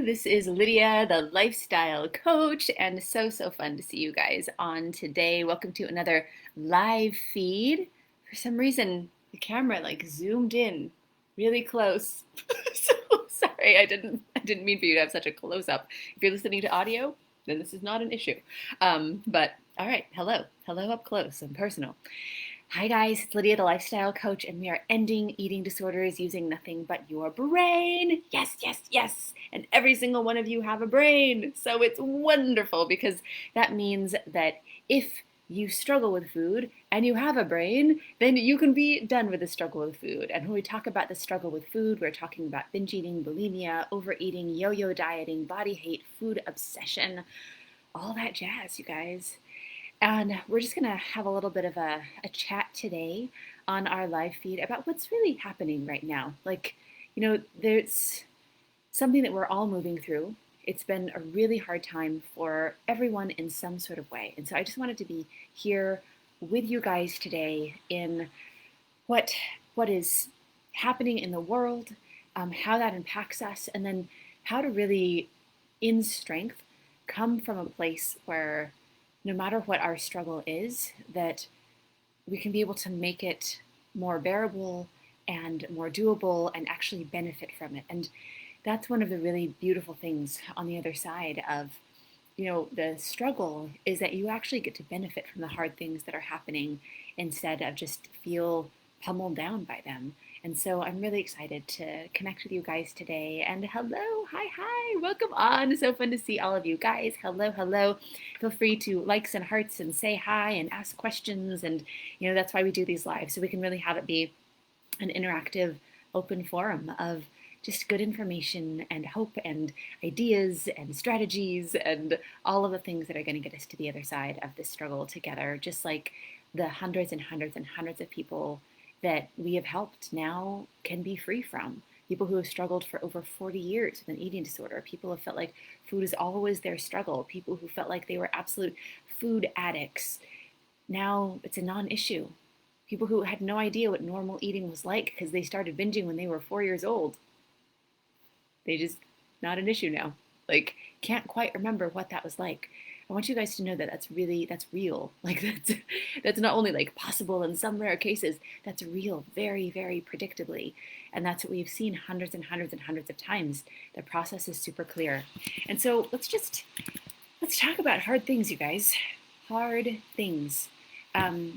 This is Lydia, the lifestyle coach, and so fun to see you guys on today. Welcome to another live feed. For some reason, the camera zoomed in really close. So sorry, I didn't mean for you to have such a close up. If you're listening to audio, then this is not an issue. But all right, hello up close and personal. Hi guys, it's Lydia, the lifestyle coach, and we are ending eating disorders using nothing but your brain. Yes. And every single one of you have a brain. So it's wonderful because that means that if you struggle with food and you have a brain, then you can be done with the struggle with food. And when we talk about the struggle with food, we're talking about binge eating, bulimia, overeating, yo-yo dieting, body hate, food obsession, all that jazz, you guys. And we're just going to have a little bit of a chat today on our live feed about what's really happening right now. There's something that we're all moving through. It's been a really hard time for everyone in some sort of way. And so I just wanted to be here with you guys today in what is happening in the world, how that impacts us, and then how to really, in strength, come from a place where no matter what our struggle is, that we can be able to make it more bearable and more doable and actually benefit from it. And that's one of the really beautiful things on the other side of, the struggle is that you actually get to benefit from the hard things that are happening instead of just feel pummeled down by them. And so I'm really excited to connect with you guys today. And hello, hi, welcome on. So fun to see all of you guys. Hello. Feel free to likes and hearts and say hi and ask questions. And, that's why we do these lives, so we can really have it be an interactive, open forum of just good information and hope and ideas and strategies and all of the things that are going to get us to the other side of this struggle together, just like the hundreds and hundreds of people that we have helped now can be free from. People who have struggled for over 40 years with an eating disorder, people who felt like food is always their struggle, people who felt like they were absolute food addicts. Now it's a non-issue. People who had no idea what normal eating was like because they started binging when they were 4 years old. They just, not an issue now. Can't quite remember what that was like. I want you guys to know that that's real. That's not only possible in some rare cases, that's real very, very predictably. And that's what we've seen hundreds of times. The process is super clear. And so let's talk about hard things, you guys. Hard things.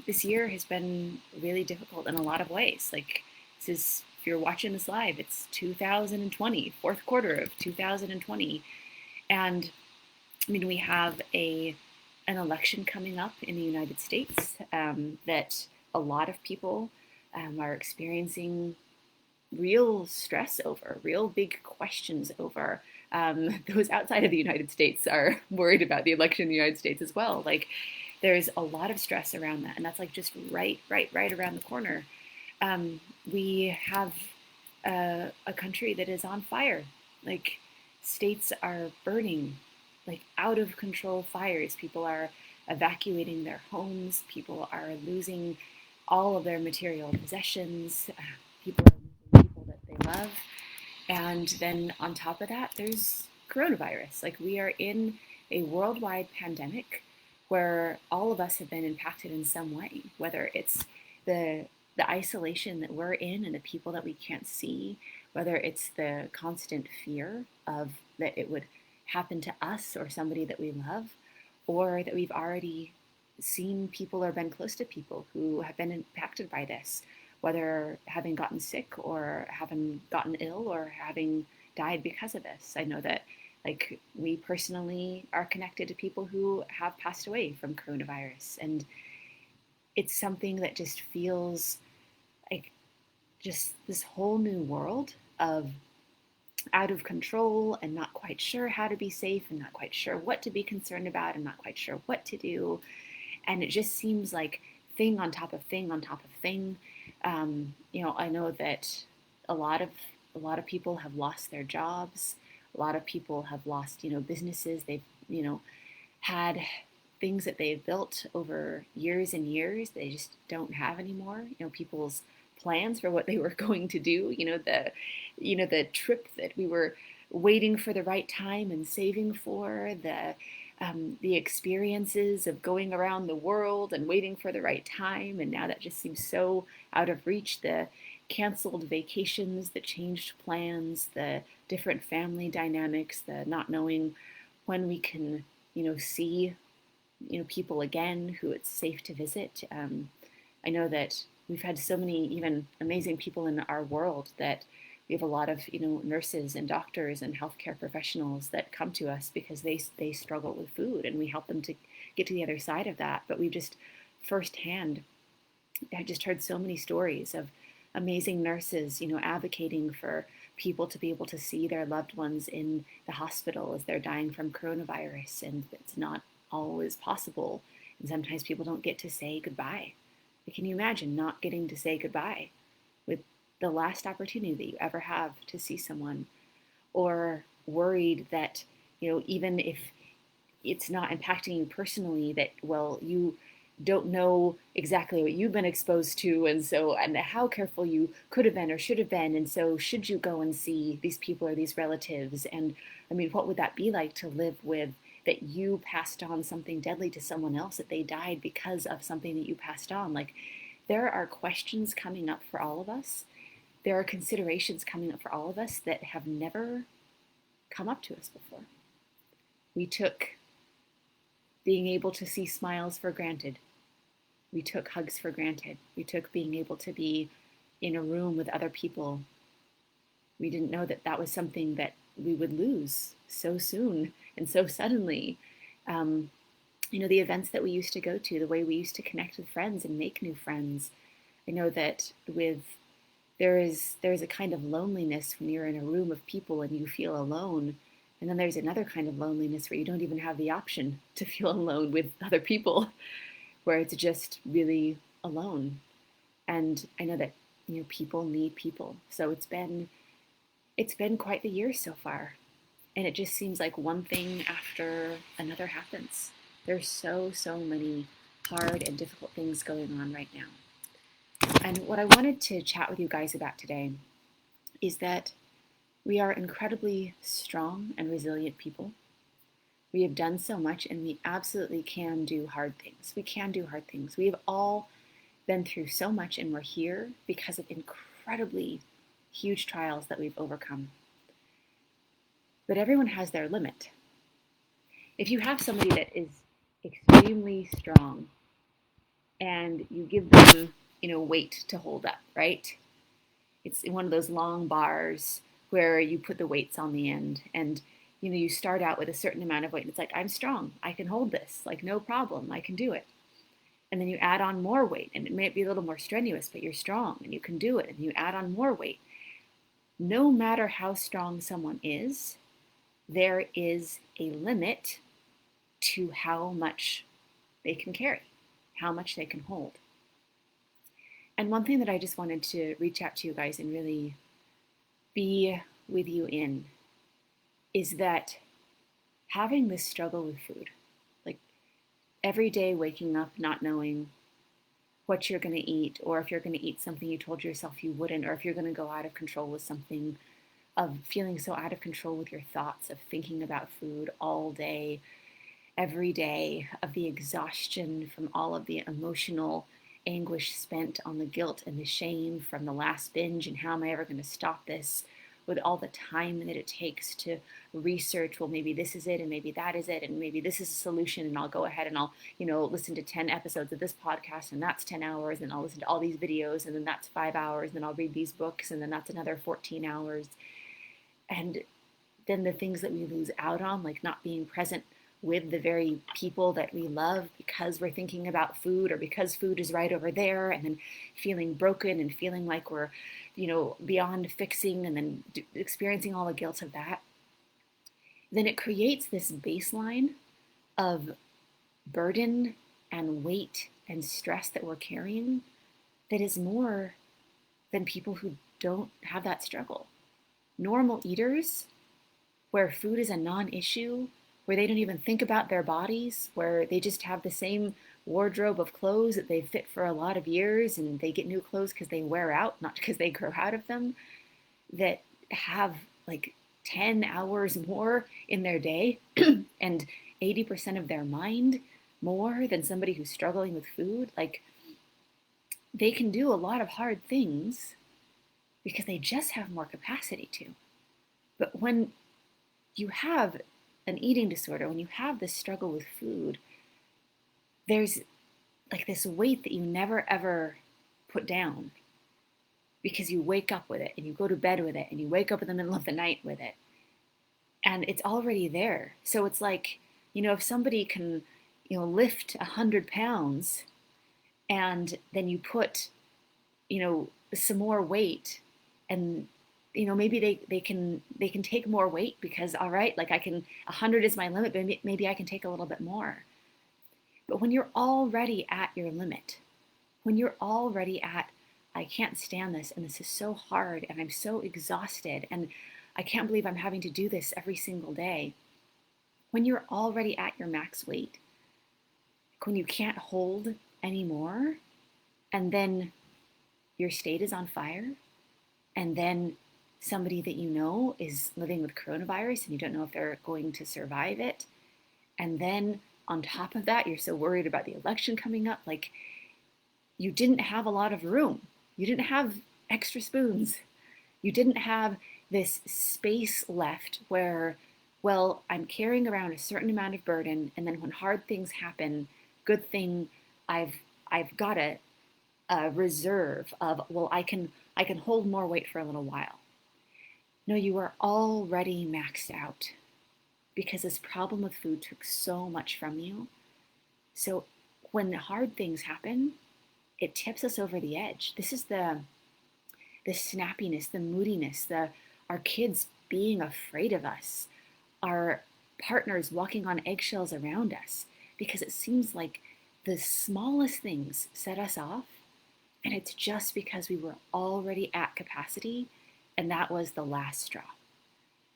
This year has been really difficult in a lot of ways. If you're watching this live, it's 2020, fourth quarter of 2020. And we have an election coming up in the United States that a lot of people are experiencing real stress over, real big questions over. Those outside of the United States are worried about the election in the United States as well. There's a lot of stress around that, and that's just right around the corner. We have a country that is on fire. States are burning, out of control fires. People are evacuating their homes. People are losing all of their material possessions. People are losing people that they love. And then on top of that, there's coronavirus. We are in a worldwide pandemic where all of us have been impacted in some way, whether it's the isolation that we're in and the people that we can't see, whether it's the constant fear of that it would happen to us or somebody that we love, or that we've already seen people or been close to people who have been impacted by this, whether having gotten sick or having gotten ill or having died because of this. I know that we personally are connected to people who have passed away from coronavirus, and it's something that just feels like just this whole new world of out of control and not quite sure how to be safe and not quite sure what to be concerned about and not quite sure what to do. And it just seems like thing on top of thing on top of thing. I know that a lot of people have lost their jobs. A lot of people have lost, businesses. They've, had things that they've built over years and years they just don't have anymore. People's plans for what they were going to do, the trip that we were waiting for the right time and saving for the experiences of going around the world and waiting for the right time. And now that just seems so out of reach. The canceled vacations, the changed plans, the different family dynamics, the not knowing when we can, see, people again who it's safe to visit. I know that we've had so many even amazing people in our world that we have a lot of nurses and doctors and healthcare professionals that come to us because they struggle with food, and we help them to get to the other side of that. But we've just firsthand, I just heard so many stories of amazing nurses, advocating for people to be able to see their loved ones in the hospital as they're dying from coronavirus, and it's not always possible. And sometimes people don't get to say goodbye. But can you imagine not getting to say goodbye with the last opportunity that you ever have to see someone, or worried that, even if it's not impacting you personally, that, well, you don't know exactly what you've been exposed to, and how careful you could have been or should have been, and so should you go and see these people or these relatives? And I mean, what would that be like to live with that you passed on something deadly to someone else, that they died because of something that you passed on? Like, there are questions coming up for all of us. There are considerations coming up for all of us that have never come up to us before. We took being able to see smiles for granted. We took hugs for granted. We took being able to be in a room with other people. We didn't know that that was something that we would lose so soon and so suddenly. The events that we used to go to, the way we used to connect with friends and make new friends. I know that there's a kind of loneliness when you're in a room of people and you feel alone. And then there's another kind of loneliness where you don't even have the option to feel alone with other people, where it's just really alone. And I know that people need people. So it's been quite the year so far. And it just seems like one thing after another happens. There's so many hard and difficult things going on right now. And what I wanted to chat with you guys about today is that we are incredibly strong and resilient people. We have done so much, and we absolutely can do hard things. We can do hard things. We have all been through so much, and we're here because of incredibly huge trials that we've overcome. But everyone has their limit. If you have somebody that is extremely strong and you give them, weight to hold up, right? It's one of those long bars where you put the weights on the end, and you start out with a certain amount of weight, and it's like, I'm strong, I can hold this, like, no problem, I can do it. And then you add on more weight, and it may be a little more strenuous, but you're strong and you can do it, and you add on more weight. No matter how strong someone is, there is a limit to how much they can carry, how much they can hold. And one thing that I just wanted to reach out to you guys and really be with you in is that having this struggle with food, like every day waking up not knowing what you're going to eat, or if you're going to eat something you told yourself you wouldn't, or if you're going to go out of control with something, of feeling so out of control with your thoughts, of thinking about food all day, every day, of the exhaustion from all of the emotional anguish spent on the guilt and the shame from the last binge, and how am I ever going to stop this, with all the time that it takes to research, well, maybe this is it, and maybe that is it, and maybe this is a solution, and I'll go ahead and I'll, listen to 10 episodes of this podcast, and that's 10 hours, and I'll listen to all these videos, and then that's 5 hours, and then I'll read these books, and then that's another 14 hours. And then the things that we lose out on, like not being present with the very people that we love because we're thinking about food, or because food is right over there, and then feeling broken and feeling like we're, beyond fixing, and then experiencing all the guilt of that, then it creates this baseline of burden and weight and stress that we're carrying that is more than people who don't have that struggle. Normal eaters, where food is a non-issue, where they don't even think about their bodies, where they just have the same wardrobe of clothes that they fit for a lot of years, and they get new clothes because they wear out, not because they grow out of them, that have like 10 hours more in their day and 80% of their mind more than somebody who's struggling with food. Like, they can do a lot of hard things because they just have more capacity to. But when you have an eating disorder, when you have this struggle with food, there's like this weight that you never ever put down because you wake up with it and you go to bed with it and you wake up in the middle of the night with it. And it's already there. So it's like, if somebody can, lift 100 pounds and then you put, some more weight and, maybe they can take more weight because, all right, like 100 is my limit, but maybe I can take a little bit more. But when you're already at your limit, when you're already at, I can't stand this and this is so hard and I'm so exhausted and I can't believe I'm having to do this every single day. When you're already at your max weight, when you can't hold anymore, and then your state is on fire, and then somebody that you know is living with coronavirus and you don't know if they're going to survive it, and then on top of that, you're so worried about the election coming up, like you didn't have a lot of room. You didn't have extra spoons. You didn't have this space left where, well, I'm carrying around a certain amount of burden, and then when hard things happen, good thing, I've got a reserve of, well, I can hold more weight for a little while. No, you are already maxed out because this problem with food took so much from you. So when hard things happen, it tips us over the edge. This is the snappiness, the moodiness, our kids being afraid of us, our partners walking on eggshells around us, because it seems like the smallest things set us off, and it's just because we were already at capacity, and that was the last straw.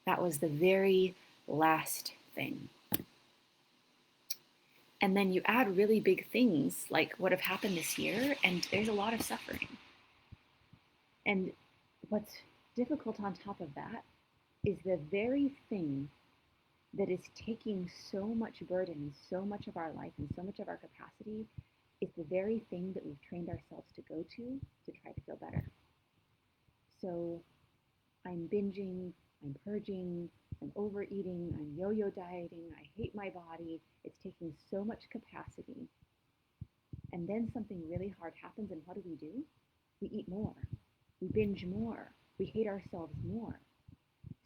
That was the very last thing. And then you add really big things like what have happened this year, and there's a lot of suffering. And what's difficult on top of that is the very thing that is taking so much burden and so much of our life and so much of our capacity is the very thing that we've trained ourselves to go to try to feel better. So I'm binging, I'm purging, I'm overeating, I'm yo-yo dieting, I hate my body, it's taking so much capacity. And then something really hard happens, and what do? We eat more, we binge more, we hate ourselves more.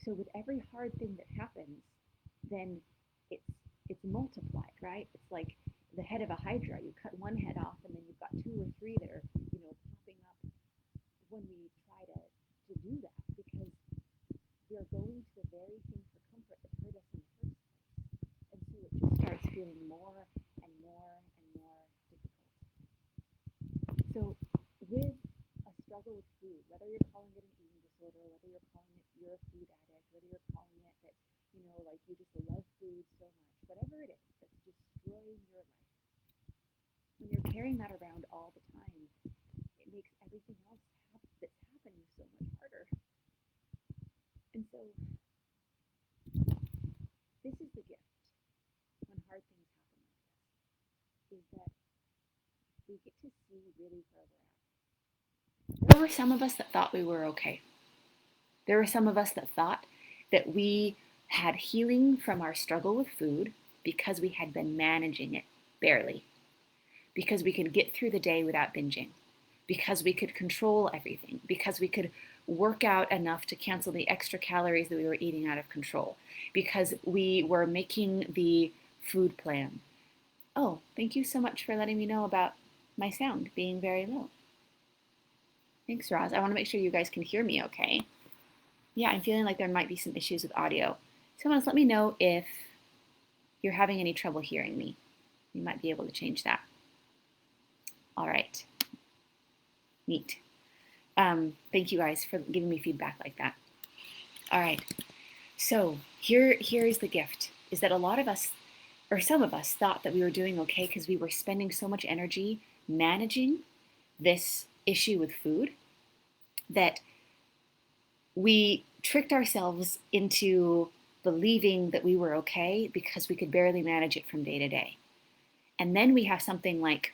So with every hard thing that happens, then it's multiplied, right? It's like the head of a hydra. You cut one head off, and then you've got two or three that are, popping up when we try to do that, because we are going to the very thing for comfort that hurt us in the first place. And so it just starts feeling more and more and more difficult. So with a struggle with food, whether you're calling it an eating disorder, whether you're calling it you're a food addict, whether you're calling it that, like you just love food so much, whatever it is that's destroying your life, when you're carrying that around all the time, it makes everything else that's happening so much harder. And so this is the gift when hard things happen like this, is that we get to see really where we're at. There were some of us that thought we were okay. There were some of us that thought that we had healing from our struggle with food because we had been managing it barely, because we could get through the day without binging, because we could control everything, because we could work out enough to cancel the extra calories that we were eating out of control, because we were making the food plan. Oh, thank you so much for letting me know about my sound being very low. Thanks, Roz. I want to make sure you guys can hear me okay. Yeah, I'm feeling like there might be some issues with audio. Someone else let me know if you're having any trouble hearing me. You might be able to change that. All right. Neat. Thank you guys for giving me feedback like that. All right. So here is the gift, is that a lot of us, or some of us, thought that we were doing okay because we were spending so much energy managing this issue with food that we tricked ourselves into believing that we were okay because we could barely manage it from day to day. And then we have something like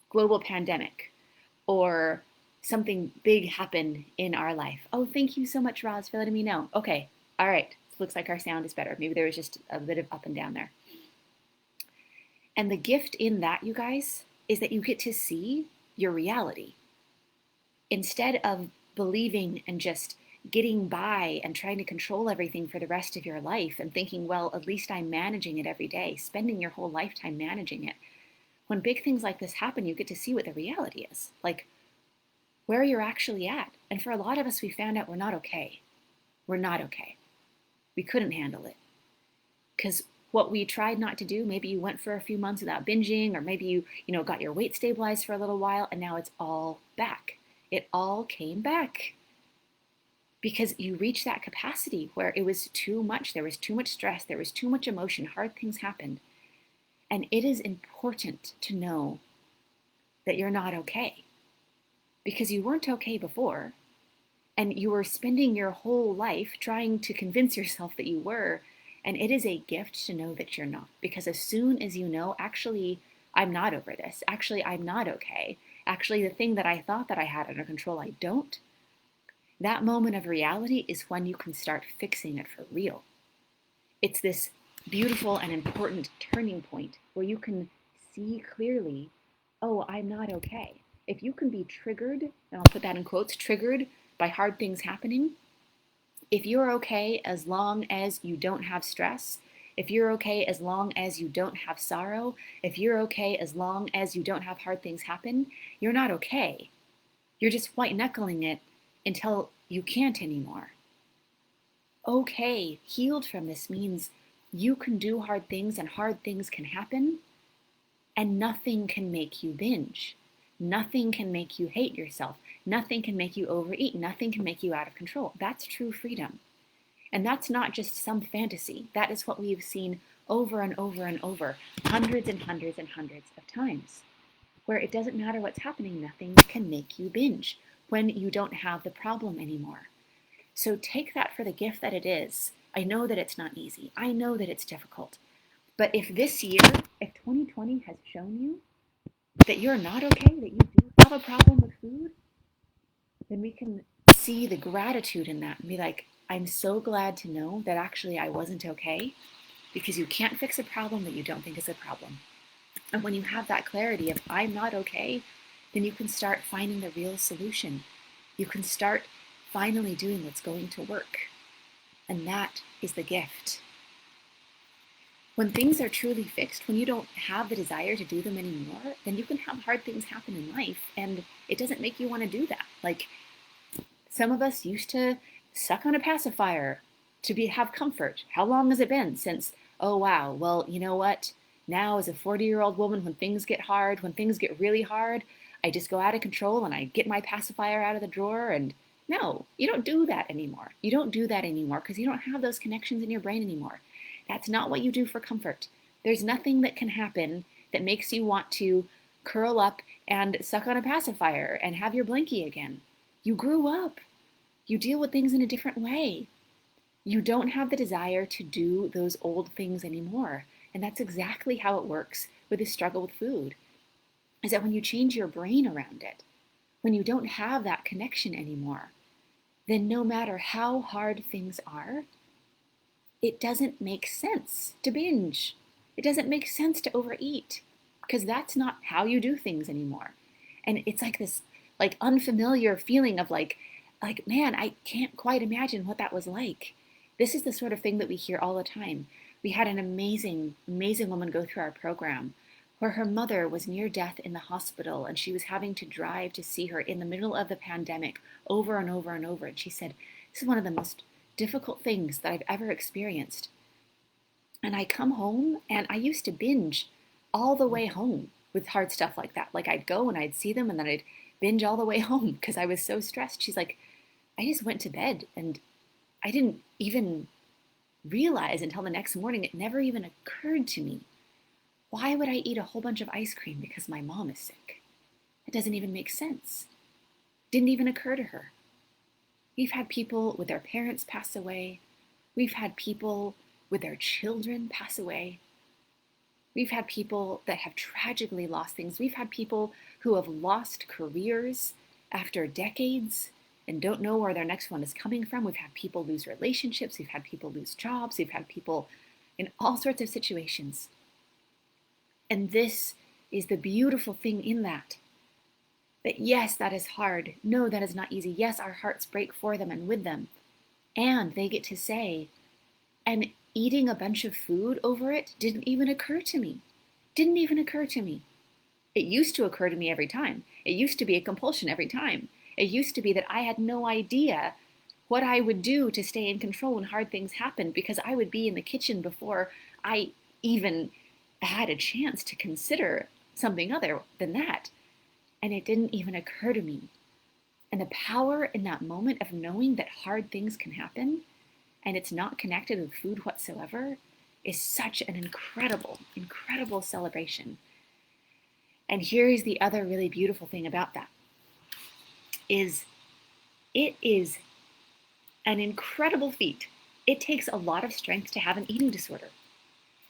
global pandemic or something big happen in our life. Oh, thank you so much, Roz, for letting me know. Okay, all right. Looks like our sound is better. Maybe there was just a bit of up and down there. And the gift in that, you guys, is that you get to see your reality. Instead of believing and just getting by and trying to control everything for the rest of your life and thinking, well, at least I'm managing it every day, spending your whole lifetime managing it. When big things like this happen, you get to see what the reality is, like where you're actually at. And for a lot of us, we found out we're not okay. We're not okay. We couldn't handle it. Because what we tried not to do, maybe you went for a few months without binging, or maybe you got your weight stabilized for a little while, and now it's all back. It all came back because you reached that capacity where it was too much. There was too much stress. There was too much emotion. Hard things happened. And it is important to know that you're not okay because you weren't okay before. And you were spending your whole life trying to convince yourself that you were. And it is a gift to know that you're not. Because as soon as you know, actually, I'm not over this. Actually, I'm not okay. Actually, the thing that I thought that I had under control, I don't. That moment of reality is when you can start fixing it for real. It's this beautiful and important turning point where you can see clearly, oh, I'm not okay. If you can be triggered, and I'll put that in quotes, triggered by hard things happening, if you're okay as long as you don't have stress, if you're okay as long as you don't have sorrow, if you're okay as long as you don't have hard things happen, you're not okay. You're just white knuckling it until you can't anymore. Okay, healed from this means you can do hard things and hard things can happen, and nothing can make you binge. Nothing can make you hate yourself. Nothing can make you overeat. Nothing can make you out of control. That's true freedom. And that's not just some fantasy. That is what we've seen over and over and over, hundreds and hundreds and hundreds of times, where it doesn't matter what's happening, nothing can make you binge when you don't have the problem anymore. So take that for the gift that it is. I know that it's not easy. I know that it's difficult. But if this year, if 2020 has shown you that you're not okay, that you do have a problem with food, then we can see the gratitude in that and be like, I'm so glad to know that actually I wasn't okay, because you can't fix a problem that you don't think is a problem. And when you have that clarity of I'm not okay, then you can start finding the real solution. You can start finally doing what's going to work. And that is the gift. When things are truly fixed, when you don't have the desire to do them anymore, then you can have hard things happen in life and it doesn't make you want to do that. Like some of us used to suck on a pacifier to have comfort. How long has it been since, oh wow, well, you know what? Now as a 40-year-old woman, when things get hard, when things get really hard, I just go out of control and I get my pacifier out of the drawer. And no, you don't do that anymore. You don't do that anymore because you don't have those connections in your brain anymore. That's not what you do for comfort. There's nothing that can happen that makes you want to curl up and suck on a pacifier and have your blankie again. You grew up. You deal with things in a different way. You don't have the desire to do those old things anymore. And that's exactly how it works with the struggle with food, is that when you change your brain around it, when you don't have that connection anymore, then no matter how hard things are, it doesn't make sense to binge. It doesn't make sense to overeat because that's not how you do things anymore. And it's like this unfamiliar feeling of like, man, I can't quite imagine what that was like. This is the sort of thing that we hear all the time. We had an amazing, amazing woman go through our program where her mother was near death in the hospital and she was having to drive to see her in the middle of the pandemic over and over and over. And she said, this is one of the most difficult things that I've ever experienced. And I come home and I used to binge all the way home with hard stuff like that. Like I'd go and I'd see them and then I'd binge all the way home because I was so stressed. She's like, I just went to bed and I didn't even realize until the next morning, it never even occurred to me. Why would I eat a whole bunch of ice cream because my mom is sick? It doesn't even make sense. Didn't even occur to her. We've had people with their parents pass away. We've had people with their children pass away. We've had people that have tragically lost things. We've had people who have lost careers after decades and don't know where their next one is coming from. We've had people lose relationships. We've had people lose jobs. We've had people in all sorts of situations. And this is the beautiful thing in that. That yes, that is hard. No, that is not easy. Yes, our hearts break for them and with them. And they get to say, and eating a bunch of food over it didn't even occur to me. Didn't even occur to me. It used to occur to me every time. It used to be a compulsion every time. It used to be that I had no idea what I would do to stay in control when hard things happened, because I would be in the kitchen before I even had a chance to consider something other than that. And it didn't even occur to me. And the power in that moment of knowing that hard things can happen and it's not connected with food whatsoever is such an incredible, incredible celebration. And here's the other really beautiful thing about that is it is an incredible feat. It takes a lot of strength to have an eating disorder.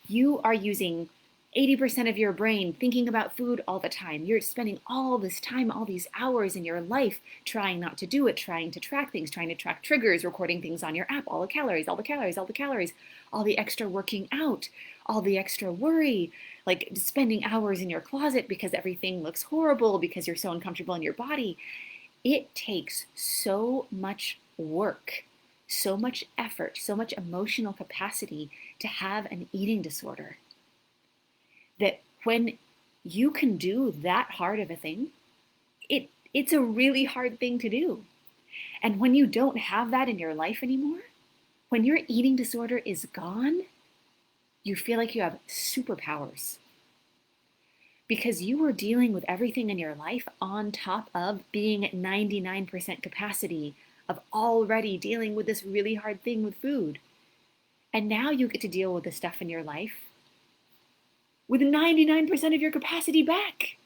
You are using 80% of your brain thinking about food all the time. You're spending all this time, all these hours in your life trying not to do it, trying to track things, trying to track triggers, recording things on your app, all the calories, all the calories, all the calories, all the extra working out, all the extra worry, like spending hours in your closet because everything looks horrible because you're so uncomfortable in your body. It takes so much work, so much effort, so much emotional capacity to have an eating disorder, that when you can do that hard of a thing, it's a really hard thing to do. And when you don't have that in your life anymore, when your eating disorder is gone, you feel like you have superpowers. Because you were dealing with everything in your life on top of being at 99% capacity of already dealing with this really hard thing with food. And now you get to deal with the stuff in your life with 99% of your capacity back.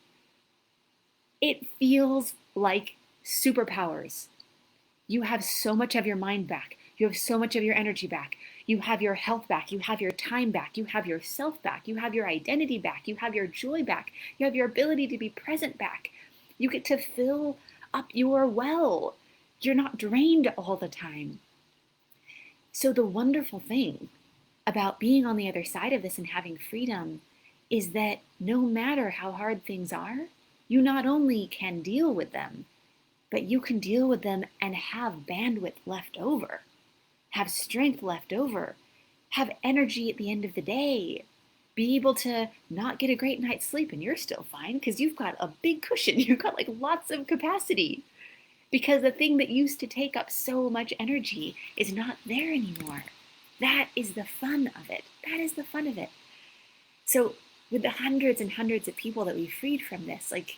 It feels like superpowers. You have so much of your mind back. You have so much of your energy back. You have your health back. You have your time back. You have yourself back. You have your identity back. You have your joy back. You have your ability to be present back. You get to fill up your well. You're not drained all the time. So the wonderful thing about being on the other side of this and having freedom is that no matter how hard things are, you not only can deal with them, but you can deal with them and have bandwidth left over, have strength left over, have energy at the end of the day, be able to not get a great night's sleep and you're still fine because you've got a big cushion. You've got like lots of capacity because the thing that used to take up so much energy is not there anymore. That is the fun of it. That is the fun of it. So with the hundreds and hundreds of people that we freed from this, like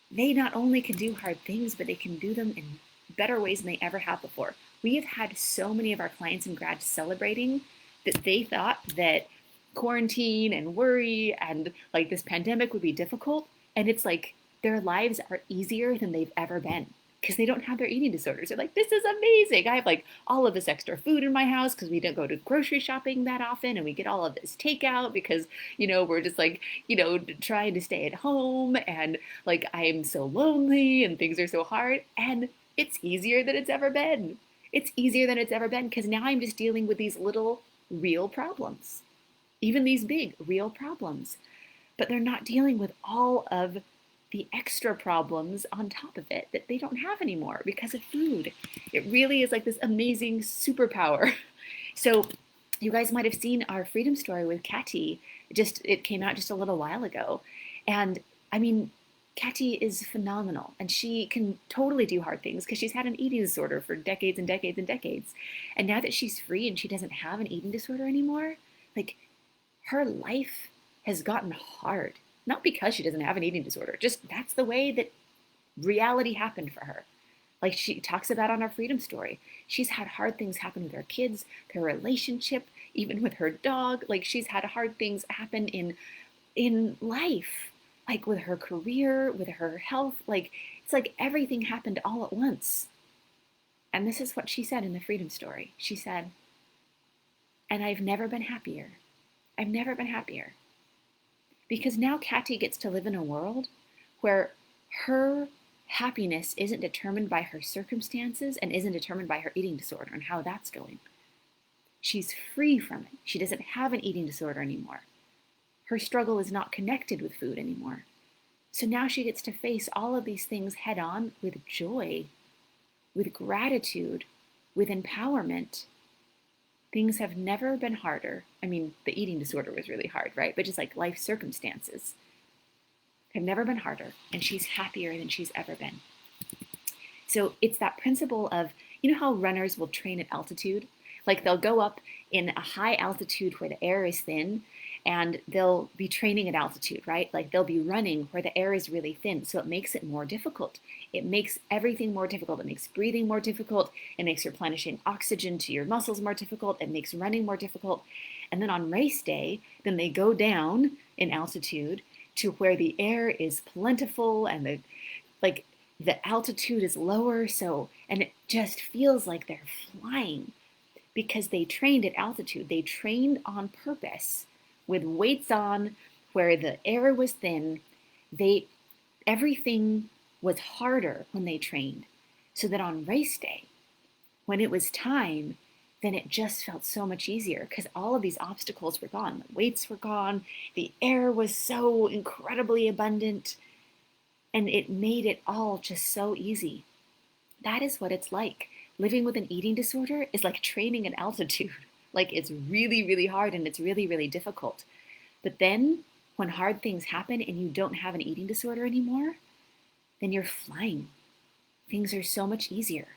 they not only can do hard things, but they can do them in better ways than they ever have before. We have had so many of our clients and grads celebrating that they thought that quarantine and worry and like this pandemic would be difficult. And it's like their lives are easier than they've ever been because they don't have their eating disorders. They're like, this is amazing. I have like all of this extra food in my house because we don't go to grocery shopping that often. And we get all of this takeout because, we're just like, trying to stay at home. And like, I'm so lonely and things are so hard. And it's easier than it's ever been. It's easier than it's ever been because now I'm just dealing with these little real problems, even these big real problems. But they're not dealing with all of the extra problems on top of it that they don't have anymore because of food. It really is like this amazing superpower. So you guys might have seen our freedom story with Katy. It came out just a little while ago. And I mean, Katy is phenomenal and she can totally do hard things because she's had an eating disorder for decades and decades and decades. And now that she's free and she doesn't have an eating disorder anymore, like her life has gotten hard. Not because she doesn't have an eating disorder, just that's the way that reality happened for her. Like she talks about on our freedom story. She's had hard things happen with her kids, their relationship, even with her dog. Like she's had hard things happen in life, like with her career, with her health. Like it's like everything happened all at once. And this is what she said in the freedom story. She said, and I've never been happier. I've never been happier. Because now Katty gets to live in a world where her happiness isn't determined by her circumstances and isn't determined by her eating disorder and how that's going. She's free from it. She doesn't have an eating disorder anymore. Her struggle is not connected with food anymore. So now she gets to face all of these things head on with joy, with gratitude, with empowerment. Things have never been harder. I mean, the eating disorder was really hard, right? But just like life circumstances have never been harder, and she's happier than she's ever been. So it's that principle of, you know how runners will train at altitude? Like they'll go up in a high altitude where the air is thin, and they'll be training at altitude, right? Like they'll be running where the air is really thin. So it makes it more difficult. It makes everything more difficult. It makes breathing more difficult. It makes replenishing oxygen to your muscles more difficult. It makes running more difficult. And then on race day, then they go down in altitude to where the air is plentiful and the altitude is lower. And it just feels like they're flying because they trained at altitude. They trained on purpose with weights on where the air was thin. Everything was harder when they trained, so that on race day, when it was time, then it just felt so much easier because all of these obstacles were gone. The weights were gone. The air was so incredibly abundant, and it made it all just so easy. That is what it's like. Living with an eating disorder is like training at altitude. Like it's really, really hard and it's really, really difficult. But then when hard things happen and you don't have an eating disorder anymore, then you're flying. Things are so much easier.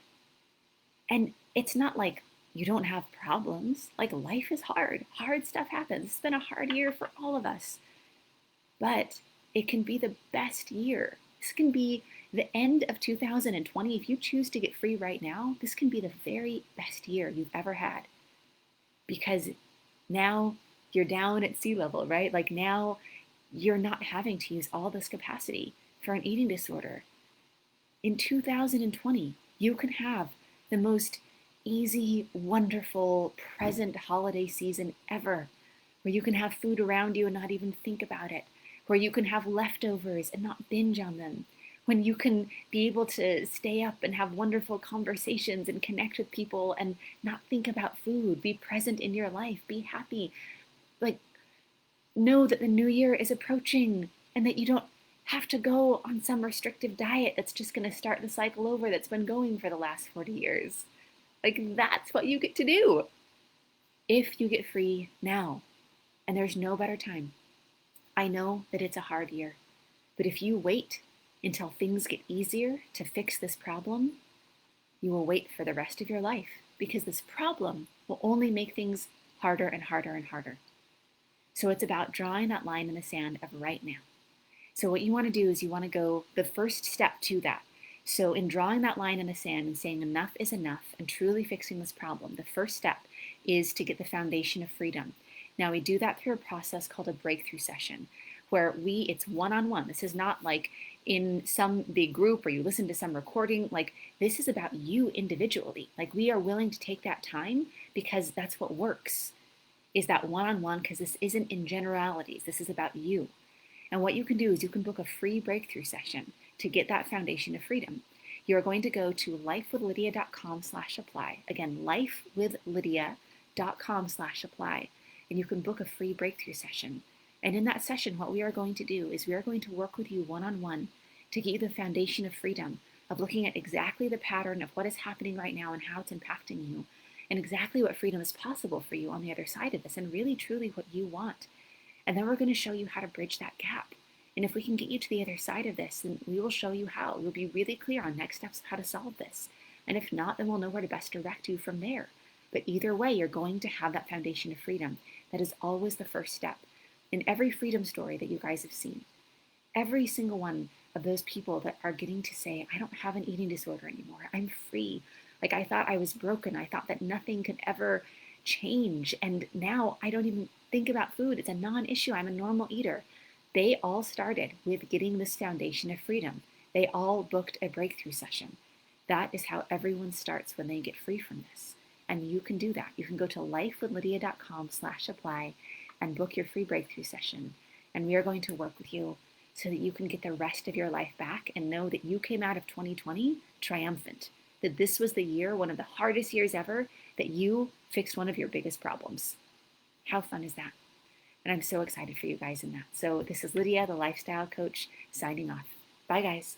And it's not like you don't have problems. Like life is hard. Hard stuff happens. It's been a hard year for all of us. But it can be the best year. This can be the end of 2020. If you choose to get free right now, this can be the very best year you've ever had. Because now you're down at sea level, right? Like now you're not having to use all this capacity for an eating disorder. In 2020, you can have the most easy, wonderful, present holiday season ever, where you can have food around you and not even think about it, where you can have leftovers and not binge on them, when you can be able to stay up and have wonderful conversations and connect with people and not think about food, be present in your life, be happy. Like, know that the new year is approaching and that you don't have to go on some restrictive diet that's just going to start the cycle over that's been going for the last 40 years. Like, that's what you get to do if you get free now. And there's no better time. I know that it's a hard year, but if you wait until things get easier to fix this problem, you will wait for the rest of your life because this problem will only make things harder and harder and harder. So it's about drawing that line in the sand of right now. So what you want to do is you want to go the first step to that. So in drawing that line in the sand and saying enough is enough and truly fixing this problem, the first step is to get the foundation of freedom. Now we do that through a process called a breakthrough session where it's one-on-one. This is not like in some big group or you listen to some recording. Like this is about you individually. Like we are willing to take that time because that's what works, is that one-on-one, because this isn't in generalities. This is about you. And what you can do is you can book a free breakthrough session to get that foundation of freedom. You're going to go to lifewithlydia.com/apply. Again, lifewithlydia.com/apply. And you can book a free breakthrough session. And in that session, what we are going to do is we are going to work with you one-on-one to get you the foundation of freedom, of looking at exactly the pattern of what is happening right now and how it's impacting you, and exactly what freedom is possible for you on the other side of this, and really, truly what you want. And then we're going to show you how to bridge that gap. And if we can get you to the other side of this, then we will show you how. We'll be really clear on next steps of how to solve this. And if not, then we'll know where to best direct you from there. But either way, you're going to have that foundation of freedom. That is always the first step. In every freedom story that you guys have seen, every single one of those people that are getting to say, I don't have an eating disorder anymore. I'm free. Like I thought I was broken. I thought that nothing could ever change. And now I don't even think about food. It's a non-issue. I'm a normal eater. They all started with getting this foundation of freedom. They all booked a breakthrough session. That is how everyone starts when they get free from this. And you can do that. You can go to lifewithlydia.com/apply and book your free breakthrough session. And we are going to work with you so that you can get the rest of your life back and know that you came out of 2020 triumphant, that this was the year, one of the hardest years ever, that you fixed one of your biggest problems. How fun is that? And I'm so excited for you guys in that. So this is Lydia, the lifestyle coach, signing off. Bye, guys.